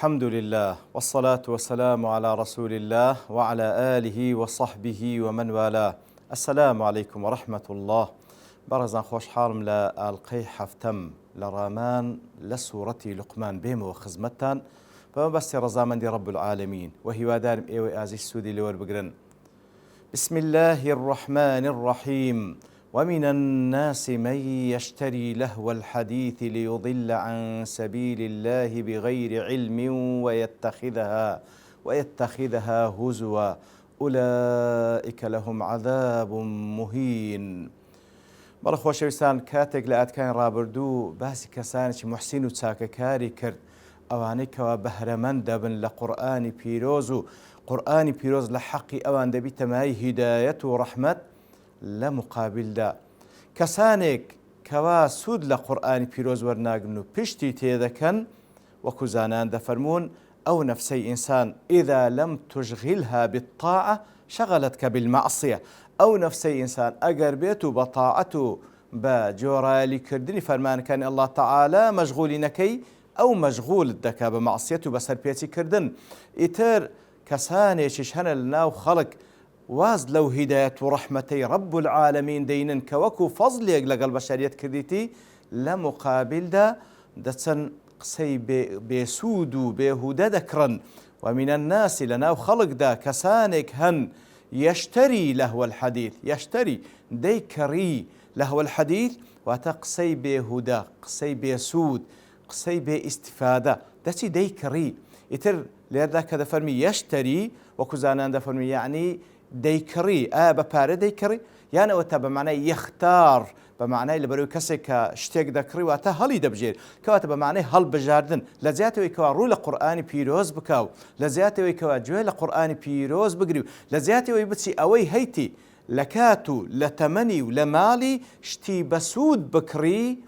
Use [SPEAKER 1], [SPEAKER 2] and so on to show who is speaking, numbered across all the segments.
[SPEAKER 1] الحمد لله والصلاة والسلام على رسول الله وعلى آله وصحبه ومن والاه. السلام عليكم ورحمة الله. برزان خوش حالم لا القي حفتم لرامان لسورة لقمان بهم وخزمتان فما بس رزامن دي رب العالمين وهي وادارم ايوي ازي السودي لور بقرن. بسم الله الرحمن الرحيم. ومن الناس من يشتري لهو الحديث ليضل عن سبيل الله بغير علم ويتخذها هزوا أولئك لهم عذاب مهين. بەڵە خۆشەویستان کاتێک لە ئاتکان ڕابردوو باسی کەسانێکی موحسین و چاکەکاری کرد ئەوانەی کەوا بەهرەمەند دەبن لە قورئانی پیرۆز و قورئانی پیرۆز لە حەقی ئەوان دەبی تەمای هیدایەت و ڕەحمەت لە مقابلدا کەسانێک کەوا سوود لە قورئانی پیرۆز وەرناگرن و پشتی تێدەکەن وەکو زانان دەفەرمون ئەو نەفسەی ئینسان ئیذا لەم تشغلها بالطاعة شغلتك بالمعصية. ئەو نەفسەی ئینسان ئەگەر بێت و بە تاعەت و بە جۆرایەلیکردنی فەرمانەکانی ئەڵڵا تەعالا مەشغوڵی نەکەی ئەو مەشغوڵت دەکا بە مەعسیەت و بە سەرپێچیکردن. ئیتر کەسانێکیش هەنە لە ناو خەڵک واز لەو هیدایەت و ڕەحمەتەی ڕەب العالەمین دەینن کە وەکو فەزلێک لەگەڵ بەشەریەت کردیتی لە مقابلدا دەچەند قسەی بێسوود و بێهودە دەکڕن. ومن الناس لە ناو خەڵکدا کەسانێک هەن يشتري لهو الحديث يشتري ديكري لهو الحديث واتا قسي بهدى قسي بسود قسي باستفادة دتي ديكري يتر ليردا كذا فرمي يشتري وكزانان دا فرمي يعني ديكري ببارة ديكري يعني وتا بمعنى يختار بمعنى اللي بروي كسك شتيك دكري واتا هلي دبجير كواتا بمعنى هل بجاردن لزياته ويكوا رول القرآن بيروز بكاو لزياته ويكوا جوال القرآن بيروز بقريو لزياته ويبتسي اوي هيتي لكاتو لتمني ولمالي شتي بسود بكري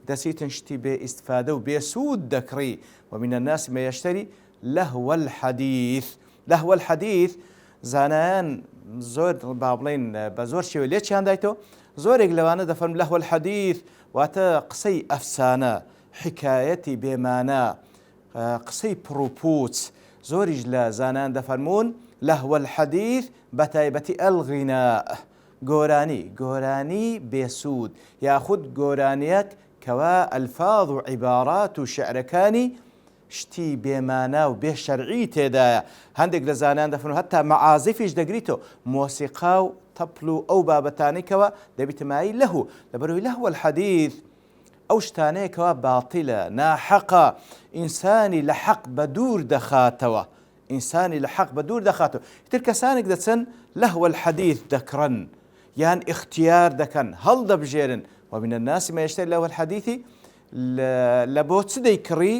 [SPEAKER 1] دسيتن شتي باستفادة وبيسود دكري. ومن الناس ما يشتري لهو الحديث زانان زور بابلين بزور شوي ليش عندايتو زۆرێک لەوانە دەفەرم لەهو الحەدیث واتە قسەی ئەفسانە حکایەتی بێمانە قسەی پڕوپوچ. زۆریش لە زانان دەفەرمون لەهو الحەدیث بەتایبەتی ئەلغیناء گۆرانی بێسوود یاخود گۆرانیەک کەوا ئەلفاظ و عیبارات و شعرەکانی شتی بێمانە و بێشەرعی تێدایە. هەندێک لە زانان دەفەرمون هەتا مەعازیفیش دەگریتەوە مۆسیقا و تەپڵ و ئەو بابەتانێکەوە دەبیتمایی لەهو لەبەرەوەی لەهو الحەدیث ئەو شتانەیەکەوە باتیلە ناحەقە ئینسانی لە حەق بە دوور دەخاتەوە تر کەسانێک دەچن لەهو الحەدیث دەکڕن یان اختیار دەکەن هەڵدەبژێرن. ومن الناس ما يشتري لهو الحديث لە بۆ چ دەیکڕی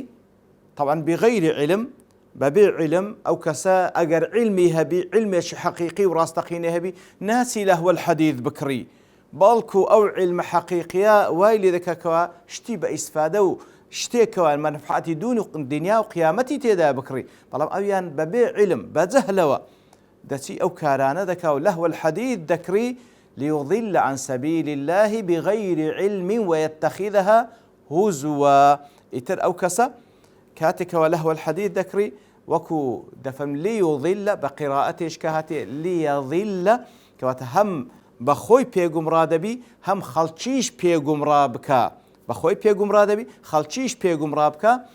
[SPEAKER 1] طبعا بغير علم ببيع علم أو كسا أجر علمي هبي علمي حقيقي وراستقيني هبي ناسي لهو الحديث بكري بالكو أو علم حقيقية وايلي ذكاكوا شتي باستفادة شتي كوا المنفعات دون الدنيا وقيامتي تيدا بكري بلام أويان ببيع علم بزهلوا دتي أو كارانا ذكاو لهو الحديث ذكري ليضل عن سبيل الله بغير علم ويتخذها هزوا. إتر أو كسا كاتك ولهو الحديث ذكري وكو دفم ليضل بقراءتش كهاتي ليضل كواتا هم بخوي بيغمرا دبي هم خلچيش بيغمرا بكا بخوي بيغمرا دبي خلچيش بيغمرا بكا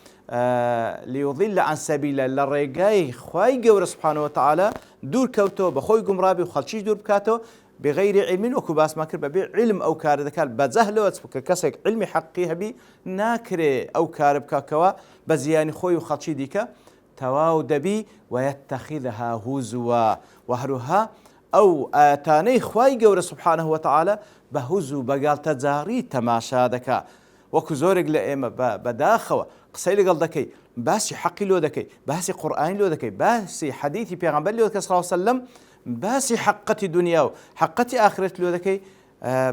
[SPEAKER 1] ليضل عن سبيل الرجاي خوي جور سبحانه وتعالى دور كوتو بخوي غمرا بي وخلچيش دور بكاتو بغير علم وكو باس ما كر بعلم او كار ذكر بزهلو كسك علمي حقي هبي ناكري او كار بكاكوا بزياني خوي وخلچي ديكا تواو دبي ويتخذها هزوا وهروها أو آتاني خواي جور سبحانه وتعالى بهزو بقال تزاري تماشا دكا وكو زورق لئيمة بداخوا قصي لقل دكي باسي حقي لو دكي باسي قرآن لو دكي باسي حديثي بيغنبال لو دكي صلى الله عليه وسلم باسي حقتي دنيا حقتي آخرت لو دكي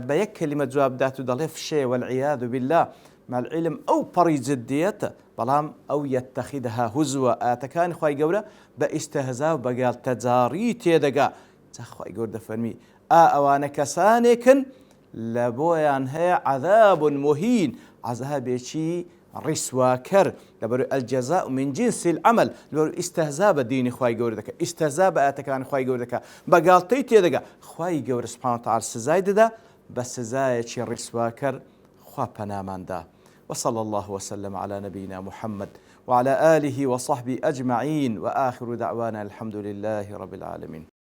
[SPEAKER 1] بيك كلمة جواب داتو ضليف شيء والعياذ بالله مع العلم أو بريز الديت بلام أو يتخذها هزوا آتكان خواي جورة باستهزاء بقال تزاري تيدقا خواي جور دفرمي أوانا كسانكن لبويان هي عذاب مهين عذاب شي ڕیسواکەر لەبەر ئەلجەزاء من جنس العمل لەبەر ئیستەهزا بە دینی خوای گەورە دەکە، ئیستەهزا بە ئاەتەکانی خوای گەورە دەکە، بەگاڵتەی تێدەگا، خوای گەورە سوبحانەهو وتەعالا سزای دەدا بە سزایەکی ڕیسواکەر. خوا پەناماندا. وصلى الله وسلم على نبينا محمد وعلى آله وصحبه أجمعين وآخر دعوانا الحمد لله رب العالمين.